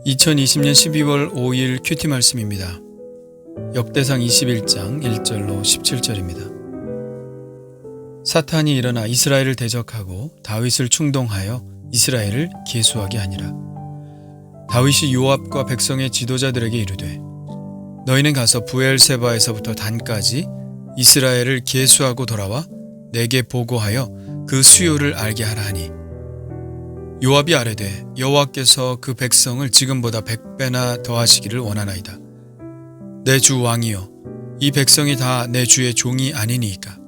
2020년 12월 5일 큐티 말씀입니다. 역대상 21장 1절로 17절입니다. 사탄이 일어나 이스라엘을 대적하고 다윗을 충동하여 이스라엘을 계수하게 하니라. 다윗이 요압과 백성의 지도자들에게 이르되 너희는 가서 브엘세바에서부터 단까지 이스라엘을 계수하고 돌아와 내게 보고하여 그 수요를 알게 하라 하니 요압이 아뢰되 여호와께서 그 백성을 지금보다 100배나 더하시기를 원하나이다. 내 주 왕이여, 이 백성이 다 내 주의 종이 아니니이까.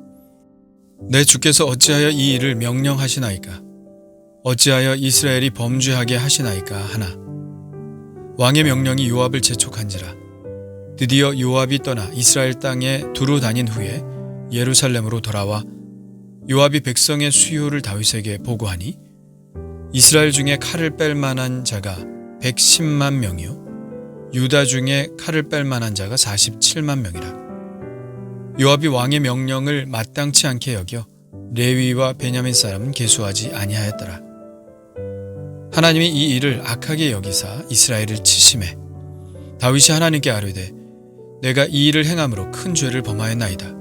내 주께서 어찌하여 이 일을 명령하시나이까? 어찌하여 이스라엘이 범죄하게 하시나이까 하나. 왕의 명령이 요압을 재촉한지라. 드디어 요압이 떠나 이스라엘 땅에 두루 다닌 후에 예루살렘으로 돌아와 요압이 백성의 수요를 다윗에게 보고하니 이스라엘 중에 칼을 뺄 만한 자가 110만 명이요 유다 중에 칼을 뺄 만한 자가 47만 명이라. 요압이 왕의 명령을 마땅치 않게 여겨 레위와 베냐민 사람은 계수하지 아니하였더라. 하나님이 이 일을 악하게 여기사 이스라엘을 치심해 다윗이 하나님께 아뢰되 내가 이 일을 행함으로 큰 죄를 범하였나이다.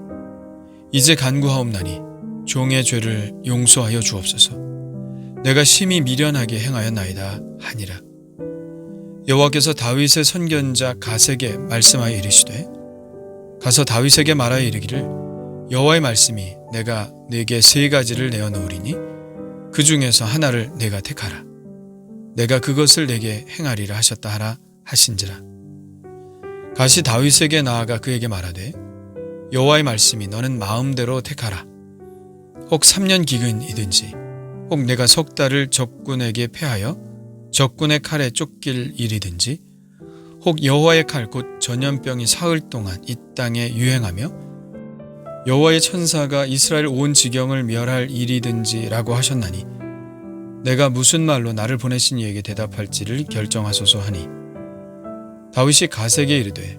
이제 간구하옵나니 종의 죄를 용서하여 주옵소서. 내가 심히 미련하게 행하였나이다 하니라. 여호와께서 다윗의 선견자 갓에게 말씀하여 이르시되 가서 다윗에게 말하여 이르기를 여호와의 말씀이 내가 네게 세 가지를 내어 놓으리니 그 중에서 하나를 내가 택하라. 내가 그것을 내게 행하리라 하셨다 하라 하신지라. 갓이 다윗에게 나아가 그에게 말하되 여호와의 말씀이 너는 마음대로 택하라. 혹 3년 기근이든지 혹 내가 석 달을 적군에게 패하여 적군의 칼에 쫓길 일이든지 혹 여호와의 칼 곧 전염병이 사흘 동안 이 땅에 유행하며 여호와의 천사가 이스라엘 온 지경을 멸할 일이든지 라고 하셨나니 내가 무슨 말로 나를 보내신 이에게 대답할지를 결정하소서 하니 다윗이 갓에게 이르되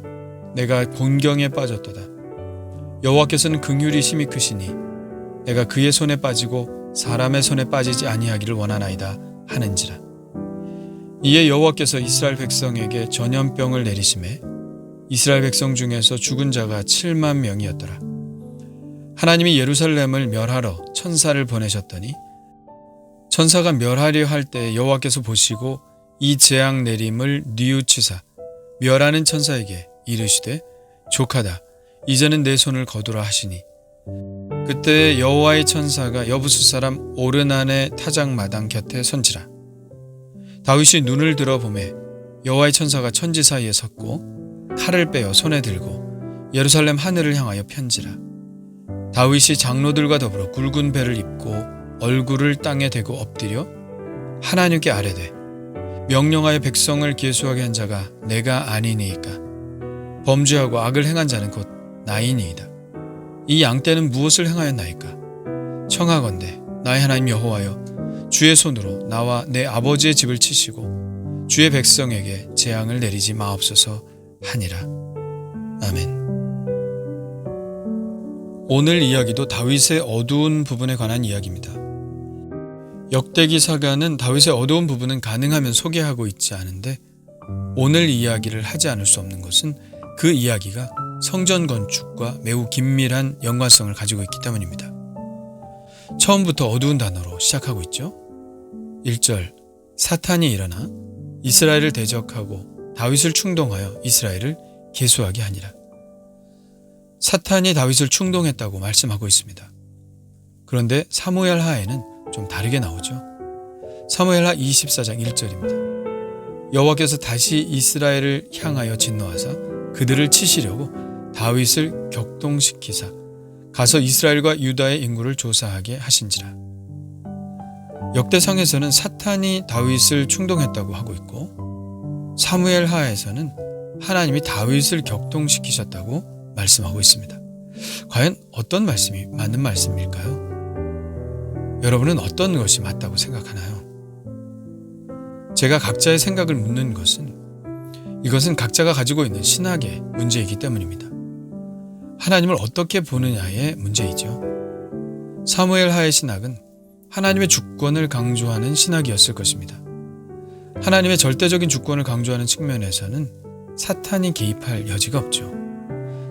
내가 곤경에 빠졌도다. 여호와께서는 긍휼이 심히 크시니 내가 그의 손에 빠지고 사람의 손에 빠지지 아니하기를 원하나이다 하는지라. 이에 여호와께서 이스라엘 백성에게 전염병을 내리심에 이스라엘 백성 중에서 죽은 자가 7만 명이었더라. 하나님이 예루살렘을 멸하러 천사를 보내셨더니 천사가 멸하려 할 때 여호와께서 보시고 이 재앙 내림을 뉘우치사 멸하는 천사에게 이르시되 족하다. 이제는 내 손을 거두라 하시니 그때 여호와의 천사가 여부수 사람 오르난의 타작마당 곁에 선지라. 다윗이 눈을 들어 보매 여호와의 천사가 천지 사이에 섰고 칼을 빼어 손에 들고 예루살렘 하늘을 향하여 편지라. 다윗이 장로들과 더불어 굵은 배를 입고 얼굴을 땅에 대고 엎드려 하나님께 아뢰되 명령하여 백성을 계수하게 한 자가 내가 아니니이까. 범죄하고 악을 행한 자는 곧 나이니이다. 이 양떼는 무엇을 행하였나이까? 청하건대 나의 하나님 여호와여, 주의 손으로 나와 내 아버지의 집을 치시고 주의 백성에게 재앙을 내리지 마옵소서 하니라. 아멘. 오늘 이야기도 다윗의 어두운 부분에 관한 이야기입니다. 역대기사가는 다윗의 어두운 부분은 가능하면 소개하고 있지 않은데 오늘 이야기를 하지 않을 수 없는 것은 그 이야기가 성전 건축과 매우 긴밀한 연관성을 가지고 있기 때문입니다. 처음부터 어두운 단어로 시작하고 있죠. 1절 사탄이 일어나 이스라엘을 대적하고 다윗을 충동하여 이스라엘을 계수하게 하니라. 사탄이 다윗을 충동했다고 말씀하고 있습니다. 그런데 사무엘 하에는 좀 다르게 나오죠. 사무엘 하 24장 1절입니다. 여호와께서 다시 이스라엘을 향하여 진노하사 그들을 치시려고 다윗을 격동시키사 가서 이스라엘과 유다의 인구를 조사하게 하신지라. 역대상에서는 사탄이 다윗을 충동했다고 하고 있고 사무엘 하에서는 하나님이 다윗을 격동시키셨다고 말씀하고 있습니다. 과연 어떤 말씀이 맞는 말씀일까요? 여러분은 어떤 것이 맞다고 생각하나요? 제가 각자의 생각을 묻는 것은 이것은 각자가 가지고 있는 신학의 문제이기 때문입니다. 하나님을 어떻게 보느냐의 문제이죠. 사무엘 하의 신학은 하나님의 주권을 강조하는 신학이었을 것입니다. 하나님의 절대적인 주권을 강조하는 측면에서는 사탄이 개입할 여지가 없죠.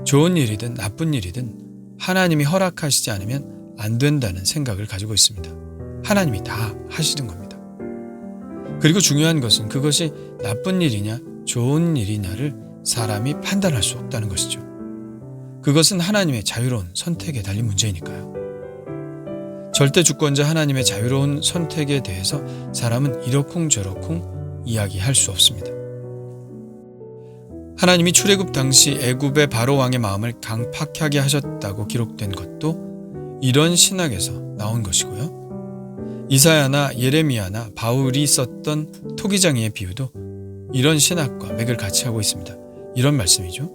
좋은 일이든 나쁜 일이든 하나님이 허락하시지 않으면 안 된다는 생각을 가지고 있습니다. 하나님이 다 하시는 겁니다. 그리고 중요한 것은 그것이 나쁜 일이냐 좋은 일이냐를 사람이 판단할 수 없다는 것이죠. 그것은 하나님의 자유로운 선택에 달린 문제이니까요. 절대 주권자 하나님의 자유로운 선택에 대해서 사람은 이러쿵저러쿵 이야기할 수 없습니다. 하나님이 출애굽 당시 애굽의 바로 왕의 마음을 강팍하게 하셨다고 기록된 것도 이런 신학에서 나온 것이고요. 이사야나 예레미야나 바울이 썼던 토기장이의 비유도 이런 신학과 맥을 같이 하고 있습니다. 이런 말씀이죠.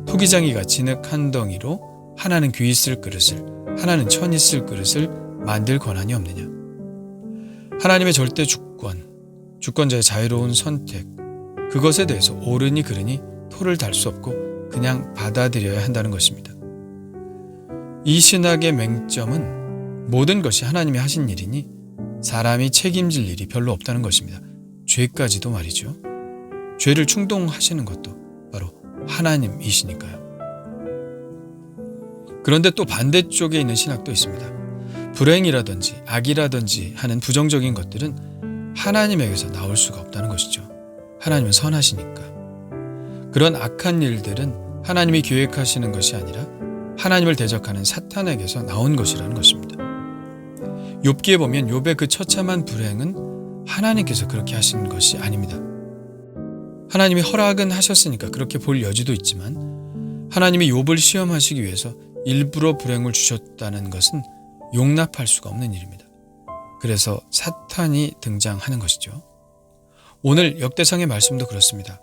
토기장이가 진흙 한 덩이로 하나는 귀 있을 그릇을 하나는 천 있을 그릇을 만들 권한이 없느냐. 하나님의 절대 주권, 주권자의 자유로운 선택, 그것에 대해서 옳으니 그르니 토를 달 수 없고 그냥 받아들여야 한다는 것입니다. 이 신학의 맹점은 모든 것이 하나님이 하신 일이니 사람이 책임질 일이 별로 없다는 것입니다. 죄까지도 말이죠. 죄를 충동하시는 것도 바로 하나님이시니까요. 그런데 또 반대쪽에 있는 신학도 있습니다. 불행이라든지 악이라든지 하는 부정적인 것들은 하나님에게서 나올 수가 없다는 것이죠. 하나님은 선하시니까. 그런 악한 일들은 하나님이 계획하시는 것이 아니라 하나님을 대적하는 사탄에게서 나온 것이라는 것입니다. 욥기에 보면 욥의 그 처참한 불행은 하나님께서 그렇게 하신 것이 아닙니다. 하나님이 허락은 하셨으니까 그렇게 볼 여지도 있지만 하나님이 욥을 시험하시기 위해서 일부러 불행을 주셨다는 것은 용납할 수가 없는 일입니다. 그래서 사탄이 등장하는 것이죠. 오늘 역대상의 말씀도 그렇습니다.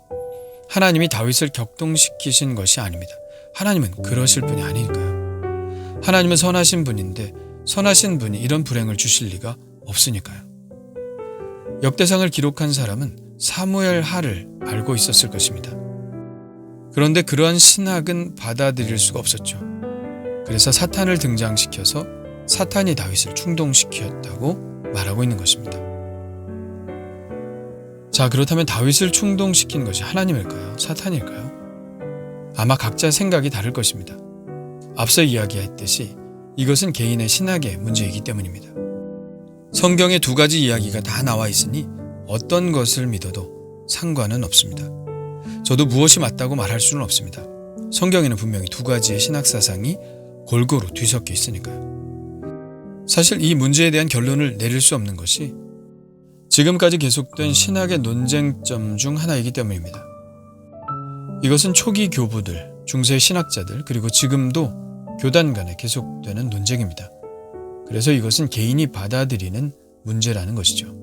하나님이 다윗을 격동시키신 것이 아닙니다. 하나님은 그러실 분이 아니니까요. 하나님은 선하신 분인데 선하신 분이 이런 불행을 주실 리가 없으니까요. 역대상을 기록한 사람은 사무엘 하를 알고 있었을 것입니다. 그런데 그러한 신학은 받아들일 수가 없었죠. 그래서 사탄을 등장시켜서 사탄이 다윗을 충동시켰다고 말하고 있는 것입니다. 자, 그렇다면 다윗을 충동시킨 것이 하나님일까요? 사탄일까요? 아마 각자 생각이 다를 것입니다. 앞서 이야기했듯이 이것은 개인의 신학의 문제이기 때문입니다. 성경에 두 가지 이야기가 다 나와 있으니 어떤 것을 믿어도 상관은 없습니다. 저도 무엇이 맞다고 말할 수는 없습니다. 성경에는 분명히 두 가지의 신학 사상이 골고루 뒤섞여 있으니까요. 사실 이 문제에 대한 결론을 내릴 수 없는 것이 지금까지 계속된 신학의 논쟁점 중 하나이기 때문입니다. 이것은 초기 교부들, 중세 신학자들, 그리고 지금도 교단 간에 계속되는 논쟁입니다. 그래서 이것은 개인이 받아들이는 문제라는 것이죠.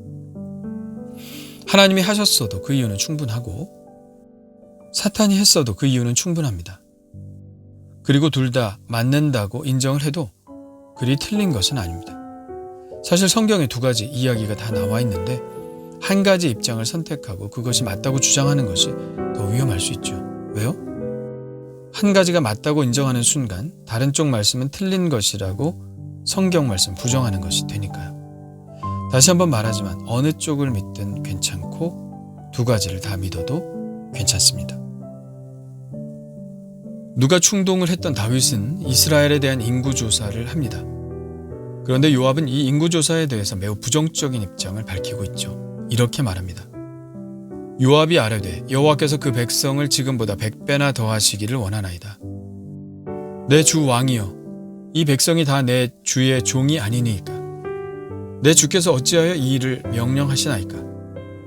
하나님이 하셨어도 그 이유는 충분하고 사탄이 했어도 그 이유는 충분합니다. 그리고 둘 다 맞는다고 인정을 해도 그리 틀린 것은 아닙니다. 사실 성경에 두 가지 이야기가 다 나와 있는데 한 가지 입장을 선택하고 그것이 맞다고 주장하는 것이 더 위험할 수 있죠. 왜요? 한 가지가 맞다고 인정하는 순간 다른 쪽 말씀은 틀린 것이라고 성경 말씀 부정하는 것이 되니까요. 다시 한번 말하지만 어느 쪽을 믿든 괜찮고 두 가지를 다 믿어도 괜찮습니다. 누가 충동을 했던 다윗은 이스라엘에 대한 인구조사를 합니다. 그런데 요압은 이 인구조사에 대해서 매우 부정적인 입장을 밝히고 있죠. 이렇게 말합니다. 요압이 아뢰되 여호와께서 그 백성을 지금보다 100배나 더하시기를 원하나이다. 내 주 왕이여, 이 백성이 다 내 주의 종이 아니니까. 내 주께서 어찌하여 이 일을 명령하시나이까?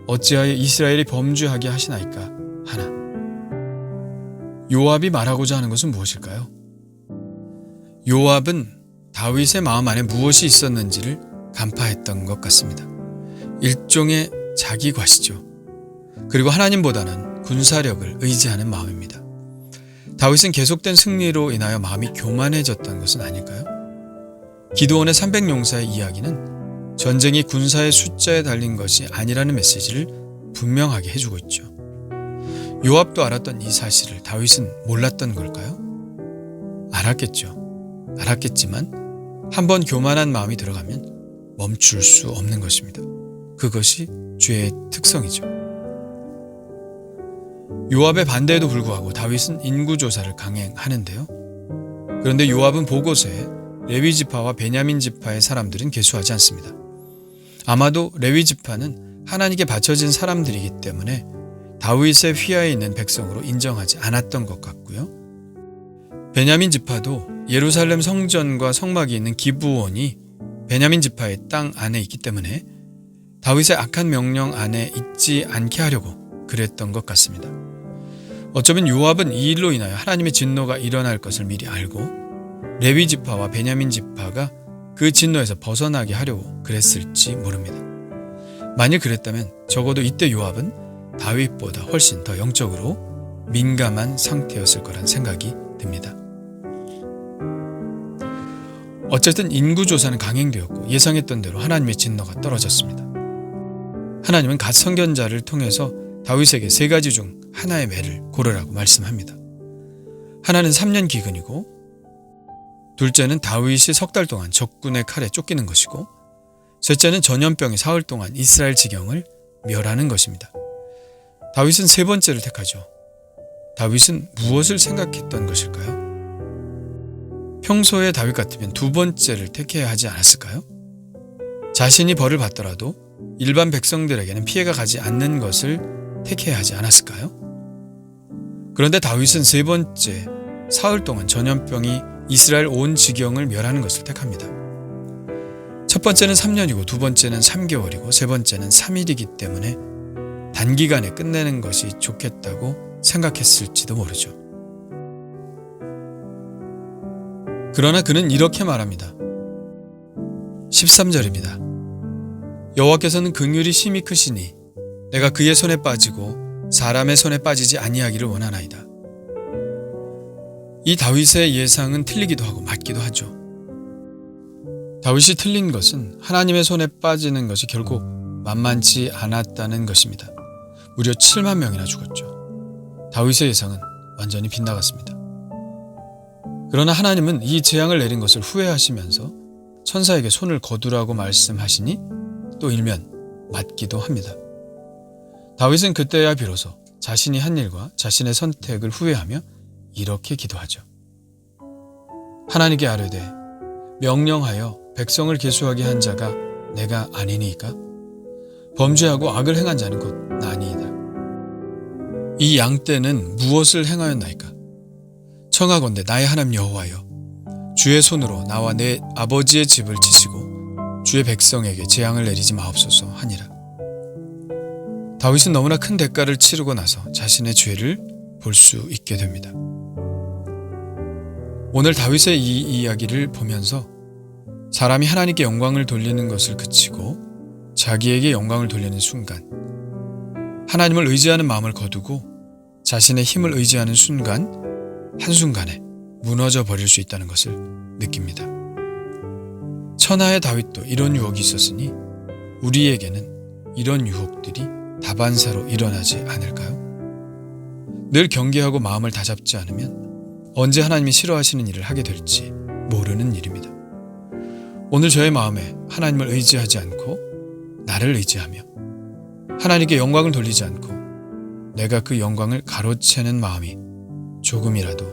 어찌하여 이스라엘이 범죄하게 하시나이까? 하나. 요압이 말하고자 하는 것은 무엇일까요? 요압은 다윗의 마음 안에 무엇이 있었는지를 간파했던 것 같습니다. 일종의 자기과시죠. 그리고 하나님보다는 군사력을 의지하는 마음입니다. 다윗은 계속된 승리로 인하여 마음이 교만해졌던 것은 아닐까요? 기드온의 300용사의 이야기는 전쟁이 군사의 숫자에 달린 것이 아니라는 메시지를 분명하게 해주고 있죠. 요압도 알았던 이 사실을 다윗은 몰랐던 걸까요? 알았겠죠. 알았겠지만 한번 교만한 마음이 들어가면 멈출 수 없는 것입니다. 그것이 죄의 특성이죠. 요압의 반대에도 불구하고 다윗은 인구조사를 강행하는데요. 그런데 요압은 보고서에 레위 지파와 베냐민 지파의 사람들은 계수하지 않습니다. 아마도 레위 지파는 하나님께 바쳐진 사람들이기 때문에 다윗의 휘하에 있는 백성으로 인정하지 않았던 것 같고요. 베냐민 지파도 예루살렘 성전과 성막이 있는 기브온이 베냐민 지파의 땅 안에 있기 때문에 다윗의 악한 명령 안에 있지 않게 하려고 그랬던 것 같습니다. 어쩌면 요압은 이 일로 인하여 하나님의 진노가 일어날 것을 미리 알고 레위 지파와 베냐민 지파가 그 진노에서 벗어나게 하려고 그랬을지 모릅니다. 만일 그랬다면 적어도 이때 요압은 다윗보다 훨씬 더 영적으로 민감한 상태였을 거란 생각이 듭니다. 어쨌든 인구조사는 강행되었고 예상했던 대로 하나님의 진노가 떨어졌습니다. 하나님은 갓 선견자를 통해서 다윗에게 3가지 중 하나의 매를 고르라고 말씀합니다. 하나는 3년 기근이고, 둘째는 다윗이 3달 동안 적군의 칼에 쫓기는 것이고, 셋째는 전염병이 사흘 동안 이스라엘 지경을 멸하는 것입니다. 다윗은 3번째를 택하죠. 다윗은 무엇을 생각했던 것일까요? 평소에 다윗 같으면 2번째를 택해야 하지 않았을까요? 자신이 벌을 받더라도 일반 백성들에게는 피해가 가지 않는 것을 택해야 하지 않았을까요? 그런데 다윗은 3번째, 사흘 동안 전염병이 이스라엘 온 지경을 멸하는 것을 택합니다. 첫 번째는 3년이고, 2번째는 3개월이고, 3번째는 3일이기 때문에 단기간에 끝내는 것이 좋겠다고 생각했을지도 모르죠. 그러나 그는 이렇게 말합니다. 13절입니다. 여호와께서는 긍휼이 심히 크시니 내가 그의 손에 빠지고 사람의 손에 빠지지 아니하기를 원하나이다. 이 다윗의 예상은 틀리기도 하고 맞기도 하죠. 다윗이 틀린 것은 하나님의 손에 빠지는 것이 결코 만만치 않았다는 것입니다. 무려 7만 명이나 죽었죠. 다윗의 예상은 완전히 빗나갔습니다. 그러나 하나님은 이 재앙을 내린 것을 후회하시면서 천사에게 손을 거두라고 말씀하시니 또 일면 맞기도 합니다. 다윗은 그때야 비로소 자신이 한 일과 자신의 선택을 후회하며 이렇게 기도하죠. 하나님께 아뢰되 명령하여 백성을 계수하게 한 자가 내가 아니니까? 범죄하고 악을 행한 자는 곧 나니이다. 이 양떼는 무엇을 행하였나이까? 청하건대 나의 하나님 여호와여, 주의 손으로 나와 내 아버지의 집을 치시고 주의 백성에게 재앙을 내리지 마옵소서 하니라. 다윗은 너무나 큰 대가를 치르고 나서 자신의 죄를 볼 수 있게 됩니다. 오늘 다윗의 이 이야기를 보면서 사람이 하나님께 영광을 돌리는 것을 그치고 자기에게 영광을 돌리는 순간, 하나님을 의지하는 마음을 거두고 자신의 힘을 의지하는 순간, 한순간에 무너져 버릴 수 있다는 것을 느낍니다. 천하의 다윗도 이런 유혹이 있었으니 우리에게는 이런 유혹들이 다반사로 일어나지 않을까요? 늘 경계하고 마음을 다잡지 않으면 언제 하나님이 싫어하시는 일을 하게 될지 모르는 일입니다. 오늘 저의 마음에 하나님을 의지하지 않고 나를 의지하며 하나님께 영광을 돌리지 않고 내가 그 영광을 가로채는 마음이 조금이라도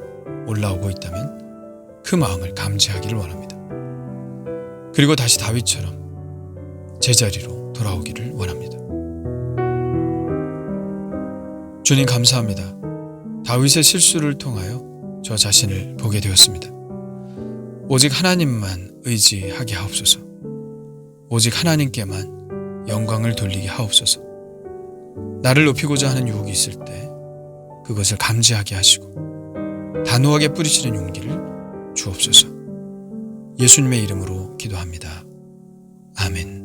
올라오고 있다면 그 마음을 감지하기를 원합니다. 그리고 다시 다윗처럼 제자리로 돌아오기를 원합니다. 주님 감사합니다. 다윗의 실수를 통하여 저 자신을 보게 되었습니다. 오직 하나님만 의지하게 하옵소서. 오직 하나님께만 영광을 돌리게 하옵소서. 나를 높이고자 하는 유혹이 있을 때 그것을 감지하게 하시고 단호하게 뿌리치는 용기를 주옵소서. 예수님의 이름으로 기도합니다. 아멘.